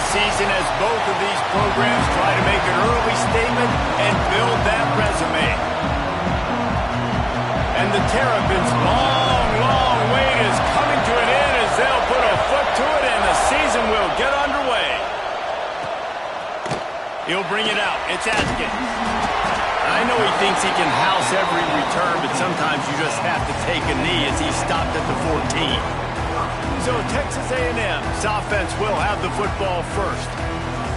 season as both of these programs try to make an early statement and build that resume. And the Terrapins' long wait is coming to an end as they'll put a foot to it and the season will get underway. He'll bring it out. It's Atkins. I know he thinks he can house every return, but sometimes you just have to take a knee as he stopped at the 14. So Texas A&M's offense will have the football first.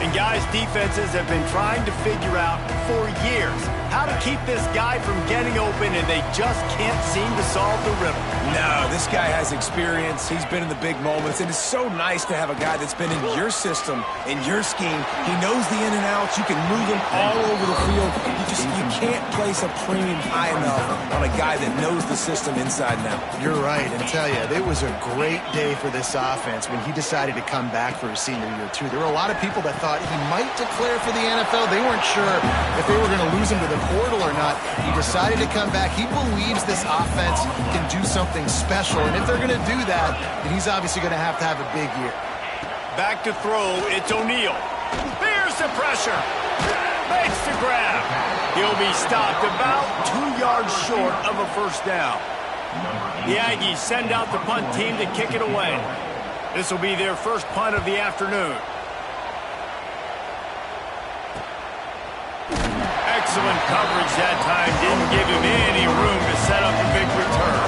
And guys, defenses have been trying to figure out for years how to keep this guy from getting open, and they just can't seem to solve the riddle. No, this guy has experience. He's been in the big moments, and it's so nice to have a guy that's been in your system, in your scheme. He knows the in and outs. You can move him all over the field. You can't place a premium high enough on a guy that knows the system inside and out. You're right, and tell you, it was a great day for this offense when he decided to come back for his senior year, too. There were a lot of people that thought he might declare for the NFL. They weren't sure if they were going to lose him to the portal or not. He decided to come back. He believes this offense can do something special, and if they're going to do that, then he's obviously going to have a big year. Back to throw, it's O'Neal. There's the pressure. Makes the grab. He'll be stopped about 2 yards short of a first down. The Aggies send out the punt team to kick it away. This will be their first punt of the afternoon. Excellent coverage that time. Didn't give him any room to set up a big return.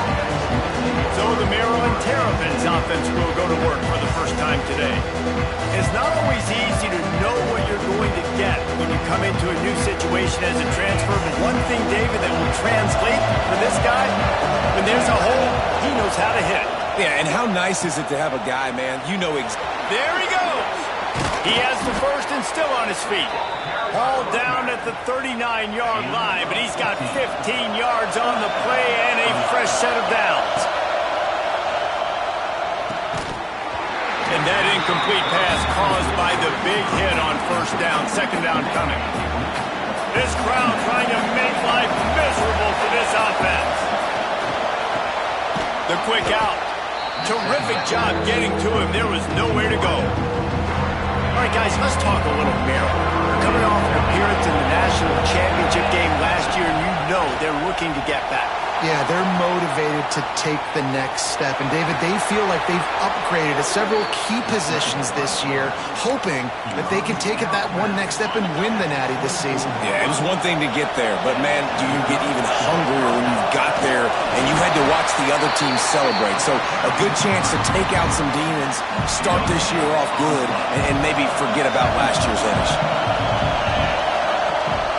So the Maryland Terrapins offense will go to work for the first time today. It's not always easy to know what you're going to get when you come into a new situation as a transfer. But one thing, David, that will translate for this guy, when there's a hole, he knows how to hit. Yeah, and how nice is it to have a guy, man, you know There he goes. He has the first and still on his feet. Hauled down at the 39-yard line, but he's got 15 yards on the play and a fresh set of downs. And that incomplete pass caused by the big hit on first down. Second down coming. This crowd trying to make life miserable for this offense. The quick out. Terrific job getting to him. There was nowhere to go. All right, guys, let's talk a little Maryland. They're coming off an appearance in the national championship game last year, and you know they're looking to get back. Yeah, they're motivated to take the next step. And, David, they feel like they've upgraded at several key positions this year, hoping that they can take it that one next step and win the Natty this season. Yeah, it was one thing to get there, but, man, do you get even hungrier when you got there and you had to watch the other team celebrate. So a good chance to take out some demons, start this year off good, and maybe forget about last year's finish.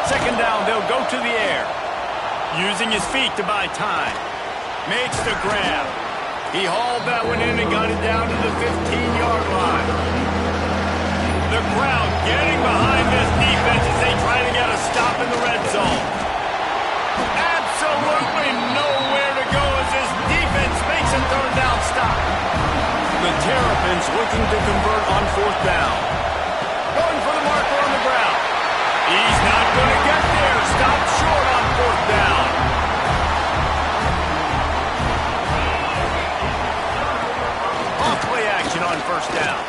Second down, they'll go to the air. Using his feet to buy time. Makes the grab. He hauled that one in and got it down to the 15-yard line. The crowd getting behind this defense as they try to get a stop in the red zone. Absolutely nowhere to go as this defense makes a third down stop. The Terrapins looking to convert on fourth down. Going for the marker on the ground. He's not going to get there. Stopped short on fourth down. Off-play action on first down.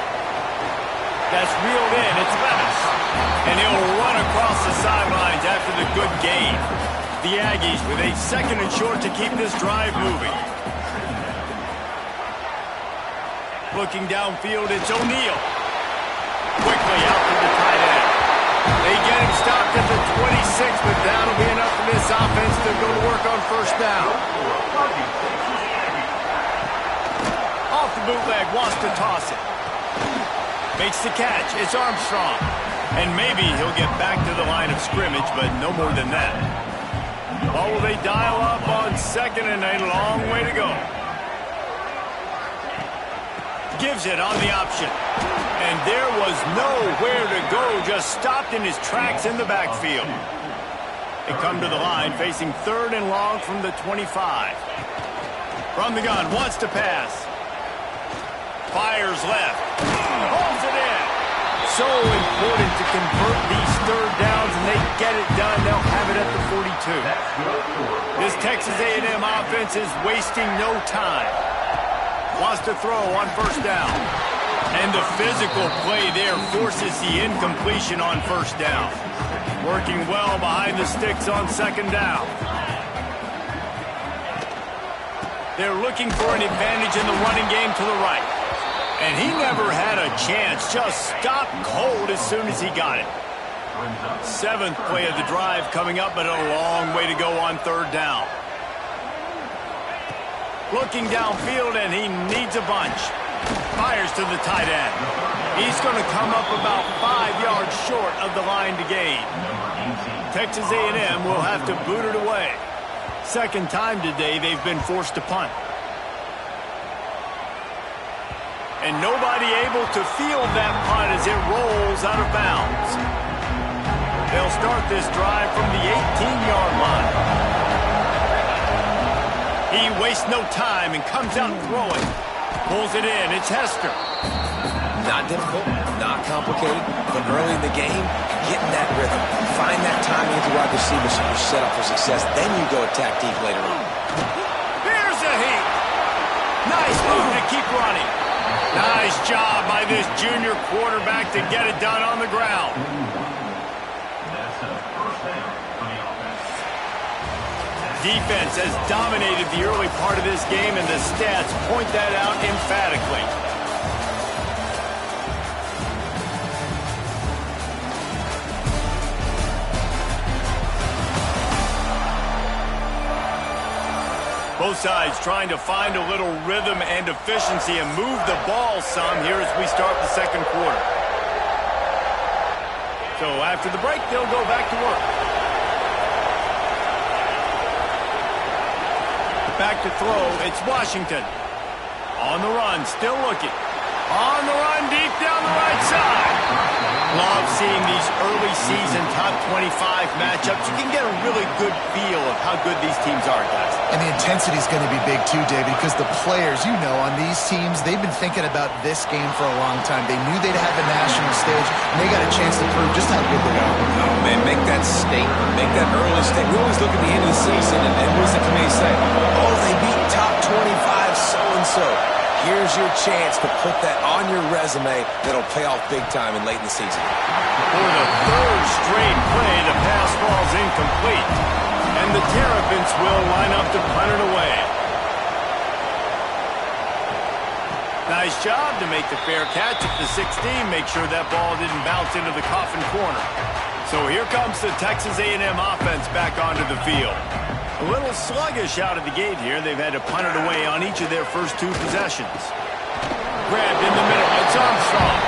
That's reeled in. It's Levis. And he'll run across the sidelines after the good gain. The Aggies with a second and short to keep this drive moving. Looking downfield, it's O'Neal. Quickly out to the tight end. They get him stopped at the 26, but that'll be enough for this offense to go to work on first down. Off the bootleg, wants to toss it. Makes the catch. It's Armstrong. And maybe he'll get back to the line of scrimmage, but no more than that. Oh, will they dial up on second and a long way to go. Gives it on the option. And there was nowhere to go, just stopped in his tracks in the backfield. They come to the line, facing third and long from the 25. From the gun, wants to pass. Fires left. Holds it in. So important to convert these third downs, and they get it done. They'll have it at the 42. This Texas A&M offense is wasting no time. Wants to throw on first down. And the physical play there forces the incompletion on first down. Working well behind the sticks on second down. They're looking for an advantage in the running game to the right. And he never had a chance. Just stopped cold as soon as he got it. Seventh play of the drive coming up, but a long way to go on third down. Looking downfield, and he needs a bunch. Fires to the tight end. He's going to come up about 5 yards short of the line to gain. Texas A&M will have to boot it away. Second time today they've been forced to punt. And nobody able to field that punt as it rolls out of bounds. They'll start this drive from the 18-yard line. He wastes no time and comes out throwing. Pulls it in. It's Hester. Not difficult, not complicated, but early in the game, getting that rhythm. Find that timing with the wide receiver so you're set up for success. Then you go attack deep later on. Here's a heat. Nice move to keep running. Nice job by this junior quarterback to get it done on the ground. Defense has dominated the early part of this game, and the stats point that out emphatically. Both sides trying to find a little rhythm and efficiency and move the ball some here as we start the second quarter. So after the break, they'll go back to work. Back to throw, it's Washington. On the run, still looking. On the run, deep down the right side. Love seeing these early season top 25 matchups. You can get a really good feel of how good these teams are, guys. And the intensity is going to be big too, David, because the players, you know, on these teams, they've been thinking about this game for a long time. They knew they'd have the national stage, and they got a chance to prove just how good they are. Oh, man, make that statement. Make that early statement. We always look at the end of the season, and what does the committee say? Oh, they beat top 25 so-and-so. Here's your chance to put that on your resume that'll pay off big time and late in the season. For the third straight play, the pass falls incomplete. And the Terrapins will line up to punt it away. Nice job to make the fair catch at the 16. Make sure that ball didn't bounce into the coffin corner. So here comes the Texas A&M offense back onto the field. A little sluggish out of the gate here. They've had to punt it away on each of their first two possessions. Grabbed in the middle. It's Armstrong.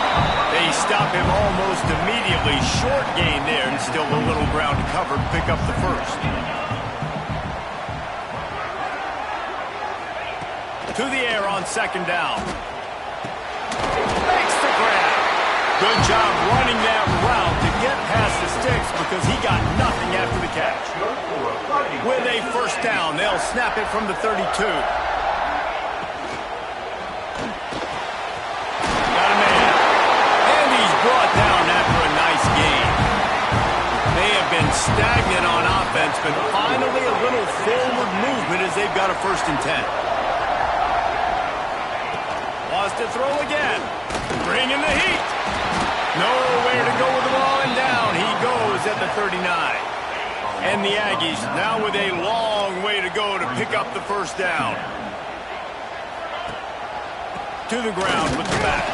They stop him almost immediately. Short gain there, and still a little ground to cover to pick up the first. To the air on second down. Makes the grab. Good job running that route to get past the sticks because he got nothing after the catch. With a first down, they'll snap it from the 32. Got a man. And he's brought down after a nice gain. They have been stagnant on offense, but finally a little forward movement as they've got a 1st and 10. Wants to throw again. Bringing the heat. Nowhere to go with the ball, and down he goes at the 39. And the Aggies now with a long way to go to pick up the first down. To the ground with the back.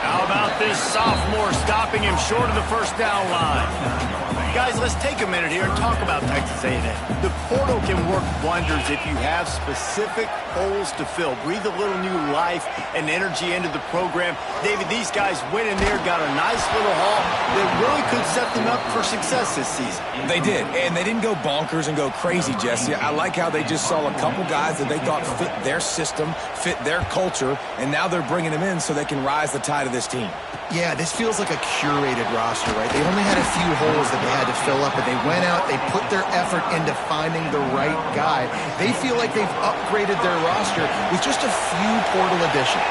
How about this sophomore stopping him short of the first down line? Guys, let's take a minute here and talk about Texas A&M. The portal can work wonders if you have specific holes to fill. Breathe a little new life and energy into the program. David, these guys went in there, got a nice little haul that really could set them up for success this season. They did, and they didn't go bonkers and go crazy, Jesse. I like how they just saw a couple guys that they thought fit their system, fit their culture, and now they're bringing them in so they can rise the tide of this team. Yeah, this feels like a curated roster, right? They only had a few holes that they had to fill up, but they went out, they put their effort into finding the right guy. They feel like they've upgraded their roster with just a few portal additions.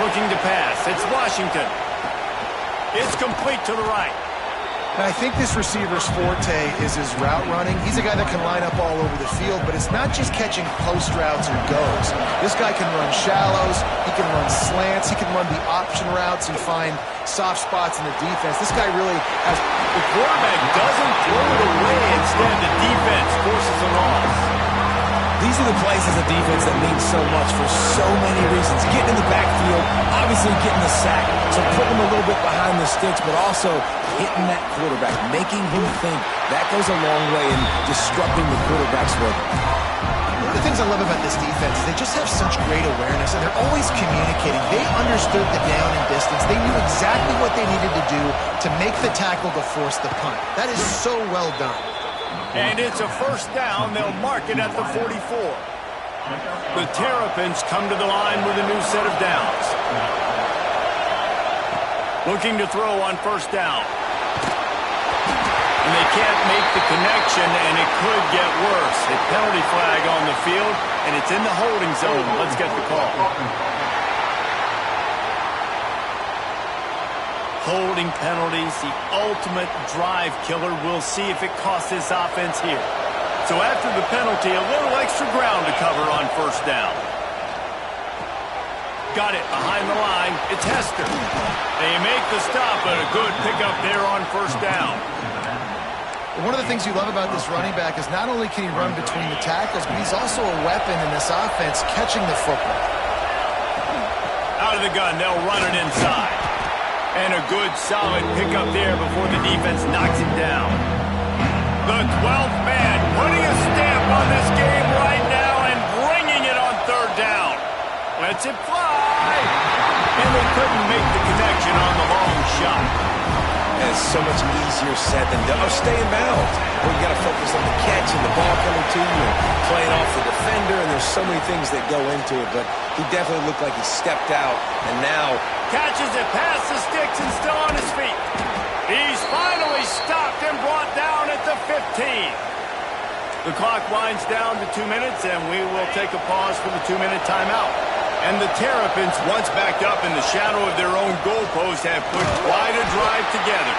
Looking to pass, it's Washington. It's complete to the right. And I think this receiver's forte is his route running. He's a guy that can line up all over the field, but it's not just catching post routes or goes. This guy can run shallows, he can run slants, he can run the option routes and find soft spots in the defense. This guy really has... The quarterback doesn't throw it away. Instead, the defense forces a loss. These are the plays as a defense that mean so much for so many reasons. Getting in the backfield, obviously getting the sack, so putting him a little bit behind the sticks, but also hitting that quarterback, making him think. That goes a long way in disrupting the quarterback's rhythm. One of the things I love about this defense is they just have such great awareness, and they're always communicating. They understood the down and distance. They knew exactly what they needed to do to make the tackle to force the punt. That is so well done. And it's a first down. They'll mark it at the 44. The Terrapins come to the line with a new set of downs. Looking to throw on first down. And they can't make the connection, and it could get worse. A penalty flag on the field, and it's in the holding zone. Let's get the call. Holding penalties, the ultimate drive killer. We'll see if it costs this offense here. So after the penalty, a little extra ground to cover on first down. Got it behind the line. It's Hester. They make the stop, but a good pickup there on first down. One of the things you love about this running back is not only can he run between the tackles, but he's also a weapon in this offense catching the football. Out of the gun, they'll run it inside. And a good, solid pickup there before the defense knocks him down. The 12th man putting a stamp on this game right now and bringing it on third down. Lets it fly. And they couldn't make the connection on the long shot. It's so much easier said than done. Or stay in bounds. Well, you got to focus on the catch and the ball coming to you and playing off the defender, and there's so many things that go into it, but he definitely looked like he stepped out, and now... Catches it past the sticks and still on his feet. He's finally stopped and brought down at the 15. The clock winds down to 2 minutes, and we will take a pause for the 2-minute timeout. And the Terrapins, once backed up in the shadow of their own goalpost, have put quite a drive together.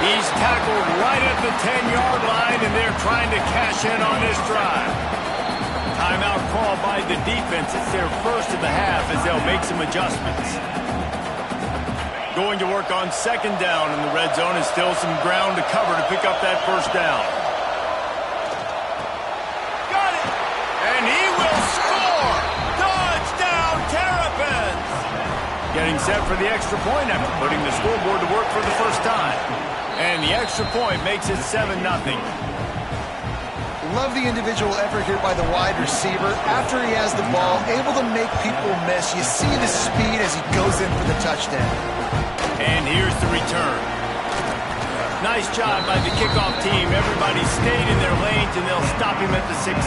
He's tackled right at the 10-yard line, and they're trying to cash in on this drive. Timeout call by the defense. It's their first of the half as they'll make some adjustments. Going to work on second down in the red zone, and still some ground to cover to pick up that first down. Got it! And he will score! Touchdown, Terrapins! Getting set for the extra point after putting the scoreboard to work for the first time. And the extra point makes it 7-0. Love the individual effort here by the wide receiver. After he has the ball, able to make people miss. You see the speed as he goes in for the touchdown. And here's the return. Nice job by the kickoff team. Everybody stayed in their lanes, and they'll stop him at the 16.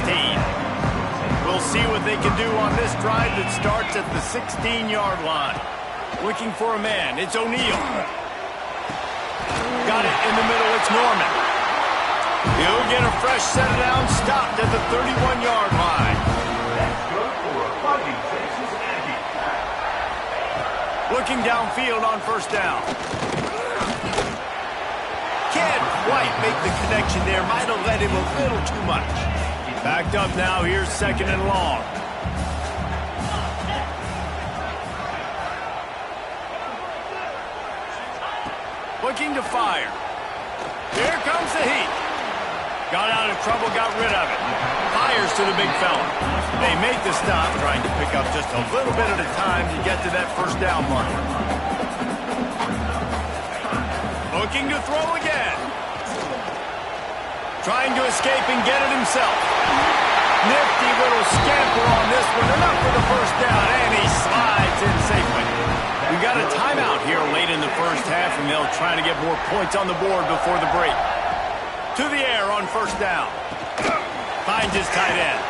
We'll see what they can do on this drive that starts at the 16-yard line. Looking for a man. It's O'Neal. Got it in the middle. It's Norman. He'll get a fresh set of downs, stopped at the 31-yard line. That's good for a fighting Cincinnati. Looking downfield on first down. Can't quite make the connection there. Might have led him a little too much. Backed up now. Here's second and long. Looking to fire. Here comes the heat. Got out of trouble, got rid of it. Fires to the big fella. They make the stop, trying to pick up just a little bit at a time to get to that first down marker. Looking to throw again. Trying to escape and get it himself. Nifty little scamper on this one. Enough for the first down, and he slides in safely. We got a timeout here late in the first half, and they'll try to get more points on the board before the break. To the air on first down. Finds his tight end.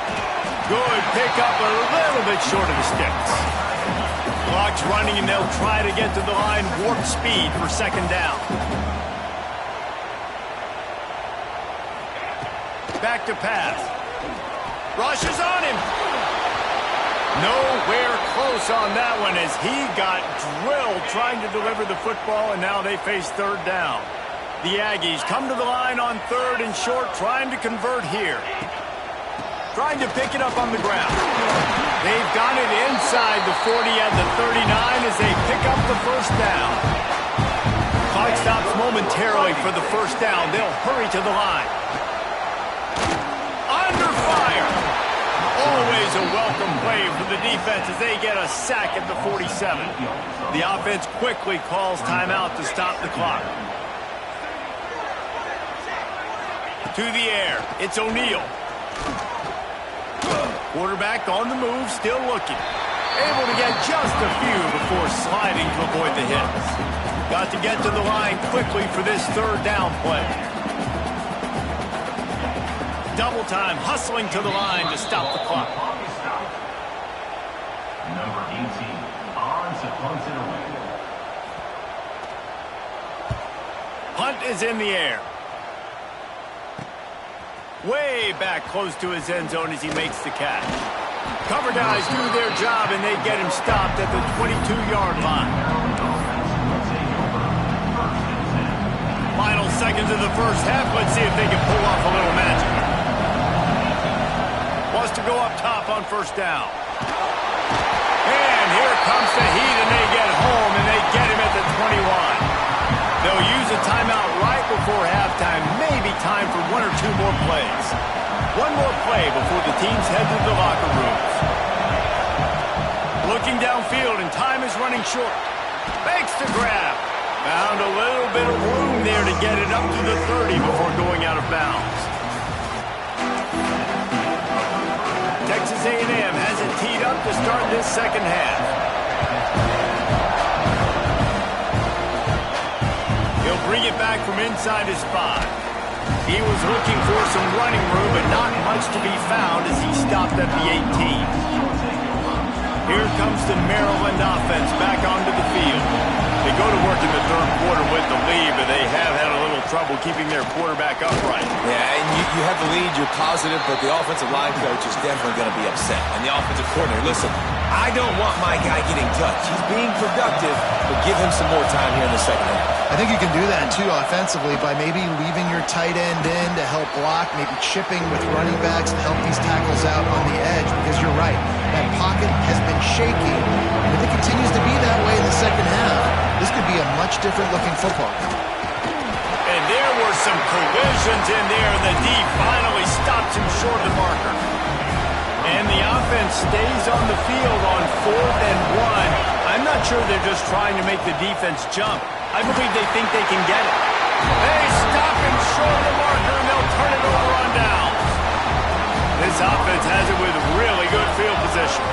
Good pickup, a little bit short of the sticks. Clock's running, and they'll try to get to the line warp speed for second down. Back to pass. Rushes on him. Nowhere close on that one as he got drilled trying to deliver the football, and now they face third down. The Aggies come to the line on 3rd and short, trying to convert here. Trying to pick it up on the ground. They've got it inside the 40 and the 39 as they pick up the first down. Clock stops momentarily for the first down. They'll hurry to the line. Under fire. Always a welcome play for the defense as they get a sack at the 47. The offense quickly calls timeout to stop the clock. To the air. It's O'Neal. Quarterback on the move, still looking. Able to get just a few before sliding to avoid the hits. Got to get to the line quickly for this 3rd down play. Double time, hustling to the line to stop the clock. Number 18, on to punt it away. Punt is in the air. Way back close to his end zone as he makes the catch. Cover guys do their job and they get him stopped at the 22-yard line. Final seconds of the first half. Let's see if they can pull off a little magic. Wants to go up top on first down. And here comes the heat and they get home and they get him at the 21. They'll use a timeout right before halftime. Maybe time for 1 or 2 more plays. One more play before the teams head to the locker rooms. Looking downfield and time is running short. Makes the grab. Found a little bit of room there to get it up to the 30 before going out of bounds. Texas A&M has it teed up to start this second half. He'll bring it back from inside his 5. He was looking for some running room, but not much to be found as he stopped at the 18. Here comes the Maryland offense back onto the field. They go to work in the 3rd quarter with the lead, but they have had a little trouble keeping their quarterback upright. Yeah, and you have the lead, you're positive, but the offensive line coach is definitely going to be upset. And the offensive coordinator, listen, I don't want my guy getting touched. He's being productive, but give him some more time here in the second half. I think you can do that, too, offensively by maybe leaving your tight end in to help block, maybe chipping with running backs to help these tackles out on the edge, because you're right. That pocket has been shaky, and if it continues to be that way in the second half, this could be a much different-looking football game. And there were some collisions in there, and the D finally stops him short of the marker. And the offense stays on the field on 4th and 1. I'm not sure they're just trying to make the defense jump. I believe they think they can get it. They stop him short of the marker, and they'll turn it over on downs. This offense has it with really good field position.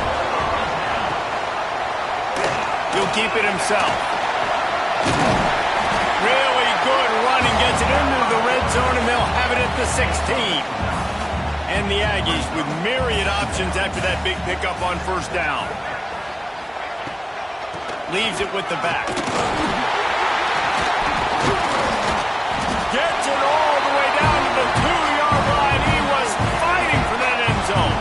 He'll keep it himself. Really good running, gets it into the red zone, and they'll have it at the 16. And the Aggies with myriad options after that big pickup on first down. Leaves it with the back. Gets it all the way down to the 2-yard line. He was fighting for that end zone.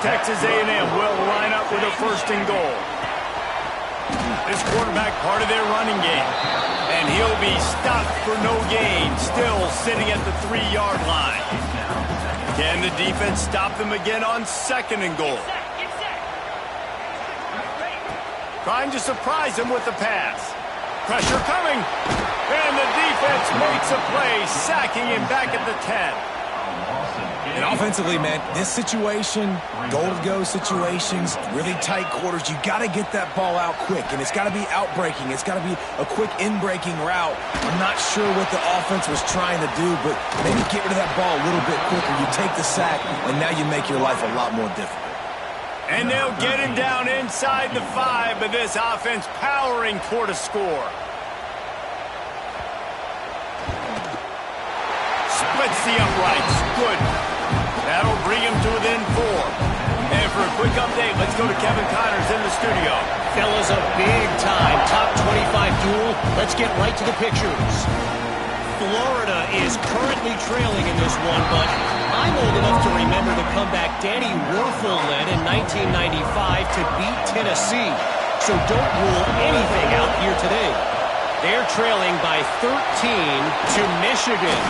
Texas A&M will line up with a 1st and goal. This quarterback part of their running game. And he'll be stopped for no gain, still sitting at the 3-yard line. Can the defense stop them again on 2nd and goal? Trying to surprise him with the pass. Pressure coming. And the defense makes a play, sacking him back at the 10. And offensively, man, this situation, goal-to-go situations, really tight quarters, you got to get that ball out quick, and it's got to be out-breaking. It's got to be a quick in-breaking route. I'm not sure what the offense was trying to do, but maybe get rid of that ball a little bit quicker. You take the sack, and now you make your life a lot more difficult. And they'll get him down inside the 5, but this offense powering toward a score. Splits the uprights. Good. That'll bring him to within 4. And for a quick update, let's go to Kevin Connors in the studio. Fellas, a big-time top 25 duel. Let's get right to the pictures. Florida is currently trailing in this one, but I'm old enough to remember the comeback Danny Wuerffel led in 1995 to beat Tennessee. So don't rule anything out here today. They're trailing by 13 to Michigan.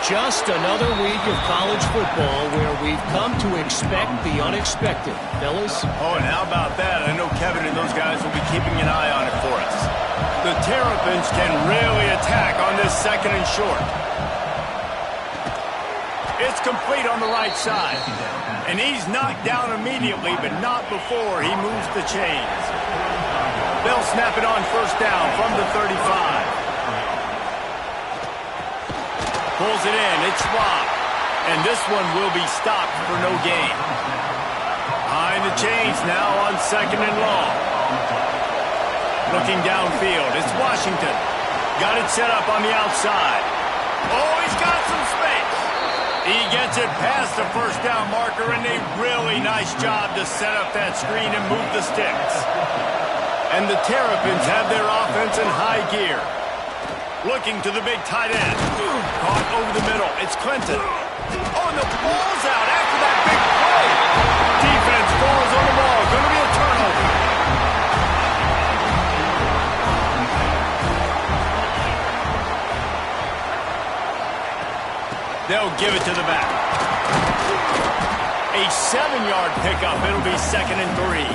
Just another week of college football where we've come to expect the unexpected. Fellas? Oh, and how about that? I know Kevin and those guys will be keeping an eye on it for us. The Terrapins can really attack on this 2nd and short. It's complete on the right side. And he's knocked down immediately, but not before he moves the chains. They'll snap it on 1st down from the 35. Pulls it in. It's Schwab. And this one will be stopped for no gain. Behind the chains now on 2nd and long. Looking downfield. It's Washington. Got it set up on the outside. Oh, he's got some space. He gets it past the 1st down marker, and a really nice job to set up that screen and move the sticks. And the Terrapins have their offense in high gear. Looking to the big tight end. Caught over the middle. It's Clinton. Oh, and the ball's out after that big play. Defense falls on the ball. Going to be a turnover. They'll give it to the back. A 7-yard pickup. It'll be 2nd and 3.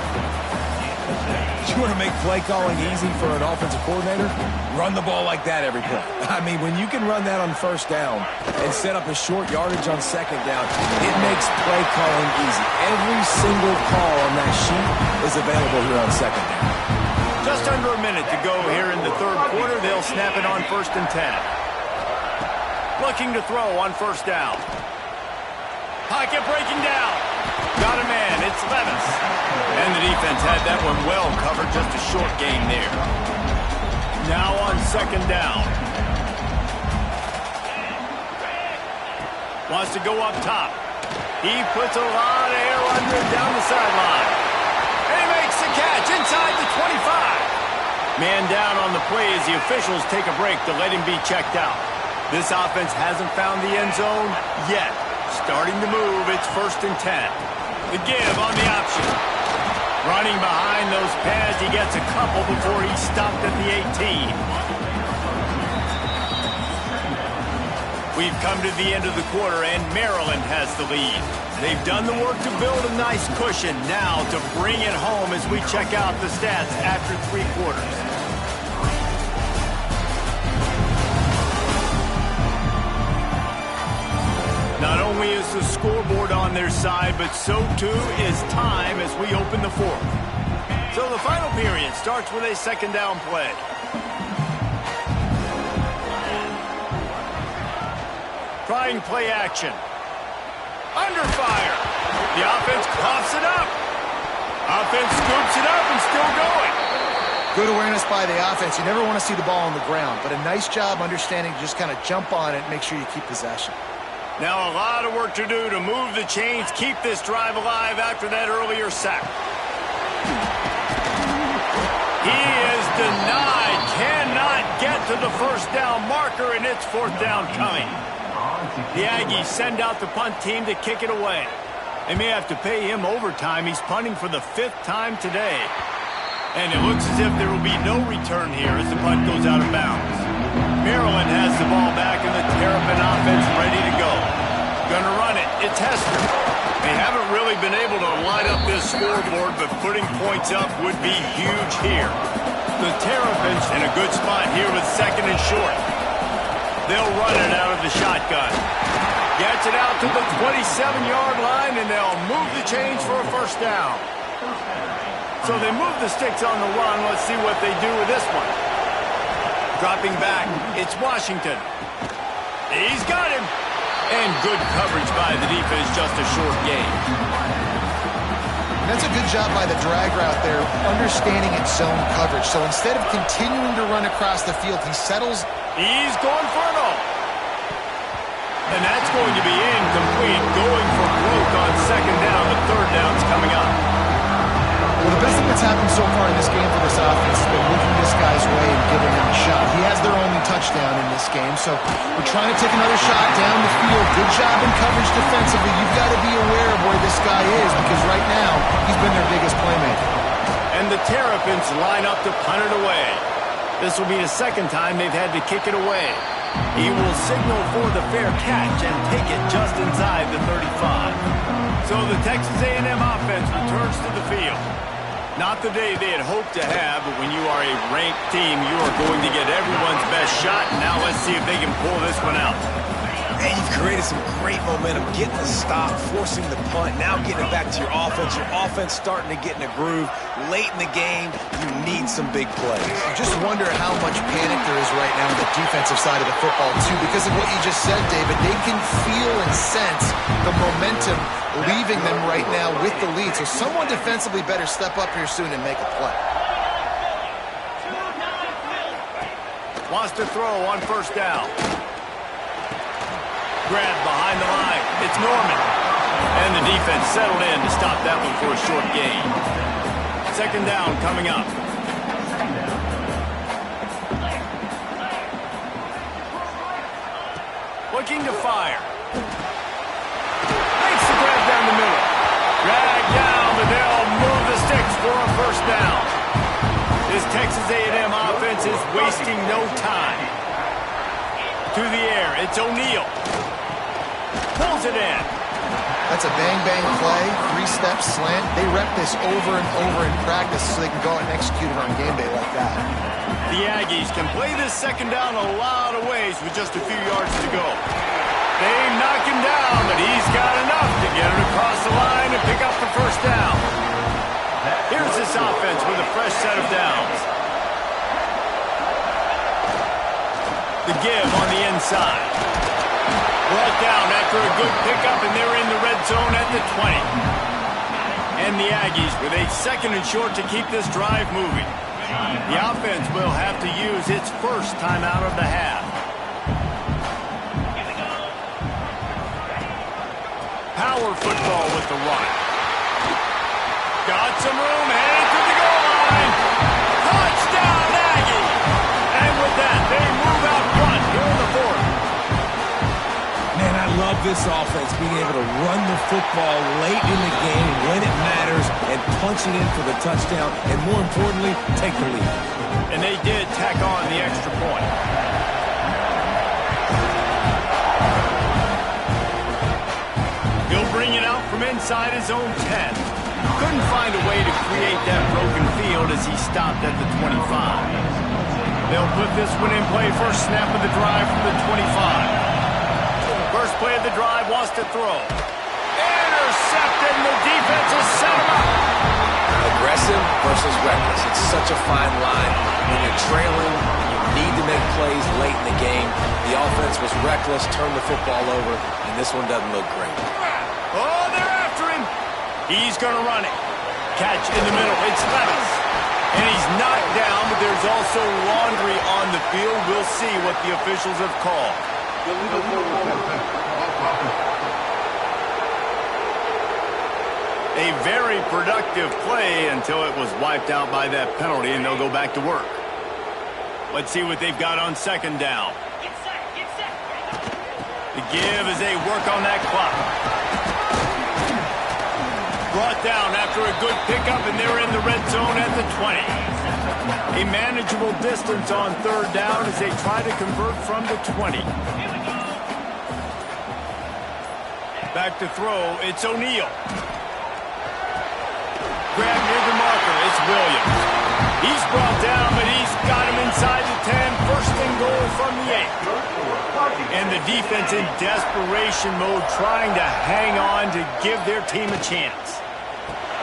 You want to make play calling easy for an offensive coordinator? Run the ball like that every play. I mean, when you can run that on 1st down and set up a short yardage on 2nd down, it makes play calling easy. Every single call on that sheet is available here on 2nd down. Just under a minute to go here in the 3rd quarter. They'll snap it on 1st and 10. Looking to throw on 1st down. Pocket breaking down. Got a man. It's Levis. And the defense had that one well covered. Just a short gain there. Now on 2nd down. Wants to go up top. He puts a lot of air under it down the sideline. And he makes the catch inside the 25. Man down on the play as the officials take a break to let him be checked out. This offense hasn't found the end zone yet. Starting to move, it's 1st and 10. The give on the option. Running behind those pads, he gets a couple before he's stopped at the 18. We've come to the end of the quarter, and Maryland has the lead. They've done the work to build a nice cushion. Now to bring it home as we check out the stats after 3 quarters. Not only is the scoreboard on their side, but so too is time as we open the 4th. So the final period starts with a 2nd down play. Trying play action. Under fire. The offense coughs it up. Offense scoops it up and still going. Good awareness by the offense. You never want to see the ball on the ground, but a nice job understanding to just kind of jump on it and make sure you keep possession. Now a lot of work to do to move the chains, keep this drive alive after that earlier sack. He is denied, cannot get to the 1st down marker, and it's 4th down coming. The Aggies send out the punt team to kick it away. They may have to pay him overtime. He's punting for the 5th time today. And it looks as if there will be no return here as the punt goes out of bounds. Maryland has the ball back and the Terrapin offense ready to go. Gonna run it. It's Hester. They haven't really been able to light up this scoreboard, but putting points up would be huge here. The Terrapins in a good spot here with 2nd and short. They'll run it out of the shotgun. Gets it out to the 27-yard line, and they'll move the chains for a 1st down. So they move the sticks on the run. Let's see what they do with this one. Dropping back, it's Washington. He's got him. And good coverage by the defense, just a short gain. That's a good job by the drag route there, understanding its zone coverage. So instead of continuing to run across the field, he settles. He's going for it all. And that's going to be incomplete. Going for broke on 2nd down. The 3rd down's coming up. Well, the best thing that's happened so far in this game for this offense has been looking this guy's way and giving him a shot. He has their only touchdown in this game, so we're trying to take another shot down the field. Good job in coverage defensively. You've got to be aware of where this guy is because right now he's been their biggest playmaker. And the Terrapins line up to punt it away. This will be the second time they've had to kick it away. He will signal for the fair catch and take it just inside the 35. So the Texas A&M offense returns to the field. Not the day they had hoped to have, but when you are a ranked team, you are going to get everyone's best shot. Now let's see if they can pull this one out. And you've created some great momentum, getting the stop, forcing the punt, now getting it back to your offense. Your offense starting to get in a groove. Late in the game, you need some big plays. I just wonder how much panic there is right now on the defensive side of the football, too, because of what you just said, David. They can feel and sense the momentum leaving them right now with the lead. So someone defensively better step up here soon and make a play. Wants to throw on first down. Grab behind the line. It's Norman. And the defense settled in to stop that one for a short gain. Second down coming up. Looking to fire. Makes the grab down the middle. Drag down, but they'll move the sticks for a first down. This Texas A&M offense is wasting no time. To the air, it's O'Neal. Pulls it in. That's a bang-bang play, three-step slant. They rep this over and over in practice so they can go out and execute it on game day like that. The Aggies can play this second down a lot of ways with just a few yards to go. They knock him down, but he's got enough to get it across the line and pick up the first down. Here's this offense with a fresh set of downs. The give on the inside. Brought down after a good pickup, and they're in the red zone at the 20. And the Aggies with a second and short to keep this drive moving. The offense will have to use its first timeout of the half. Power football with the run. Got some room, headed to the goal line. Touchdown, Aggie! And with that, they move out front here in the fourth. Man, I love this offense, being able to run the football late in the game when it matters and punch it in for the touchdown, and more importantly, take the lead. And they did tack on the extra point. He'll bring it out from inside his own 10. Couldn't find a way to create that broken field as he stopped at the 25. They'll put this one in play first snap of the drive from the 25. First play of the drive, wants to throw. Intercepted, and the defense has set him up. Aggressive versus reckless. It's such a fine line. When you're trailing, you need to make plays late in the game. The offense was reckless, turned the football over, and this one doesn't look great. Oh, they're after him. He's going to run it. Catch in the middle. It's Levis. And he's knocked down, but there's also laundry on the field. We'll see what the officials have called. A very productive play until it was wiped out by that penalty, and they'll go back to work. Let's see what they've got on second down. The give as they work on that clock. Brought down after a good pickup, and they're in the red zone at the 20. A manageable distance on third down as they try to convert from the 20. Back to throw, it's O'Neal. Grab near the marker, it's Williams. He's brought down, but he's got him inside the 10. First and goal from the 8. And the defense in desperation mode, trying to hang on to give their team a chance.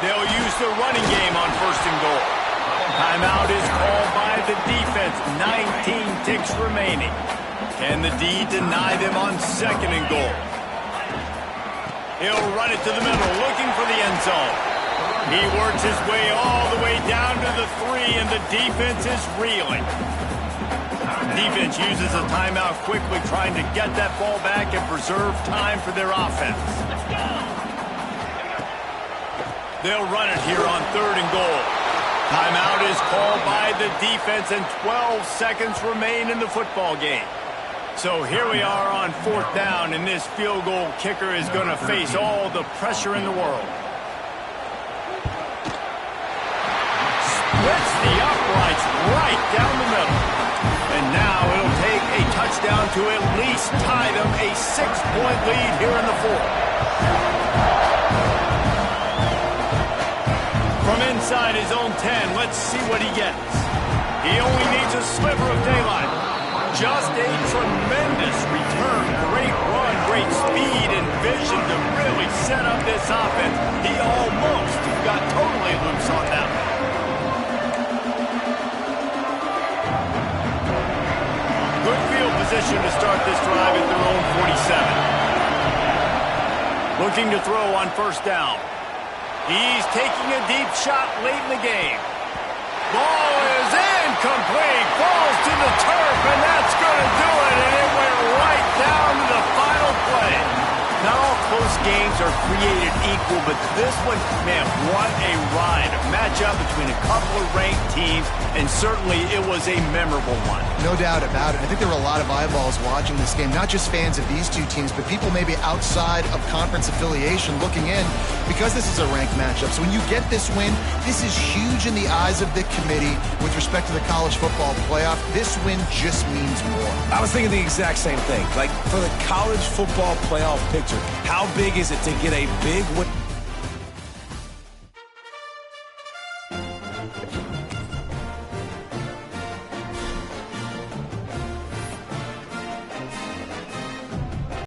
They'll use the running game on first and goal. Timeout is called by the defense. 19 ticks remaining. Can the D deny them on second and goal? He'll run it to the middle, looking for the end zone. He works his way all the way down to the 3, and the defense is reeling. Defense uses a timeout quickly, trying to get that ball back and preserve time for their offense. They'll run it here on third and goal. Timeout is called by the defense, and 12 seconds remain in the football game. So here we are on fourth down, and this field goal kicker is going to face all the pressure in the world. Splits the uprights right down the middle. to at least tie them a 6-point lead here in the fourth. From inside his own 10, let's see what he gets. He only needs a sliver of daylight. Just a tremendous return. Great run, great speed and vision to really set up this offense. He almost got totally loose on that one. Good field position to start this drive at their own 47. Looking to throw on first down. He's taking a deep shot late in the game. Ball is incomplete. Falls to the turf, and that's going to do it. And it went right down to the final play. Not all close games are created equal, but this one, man, what a ride. A matchup between a couple of ranked teams, and certainly it was a memorable one. No doubt about it. I think there were a lot of eyeballs watching this game, not just fans of these two teams, but people maybe outside of conference affiliation looking in because this is a ranked matchup. So when you get this win, this is huge in the eyes of the committee with respect to the college football playoff. This win just means more. I was thinking the exact same thing. Like, for the college football playoff picture, how big is it to get a big win?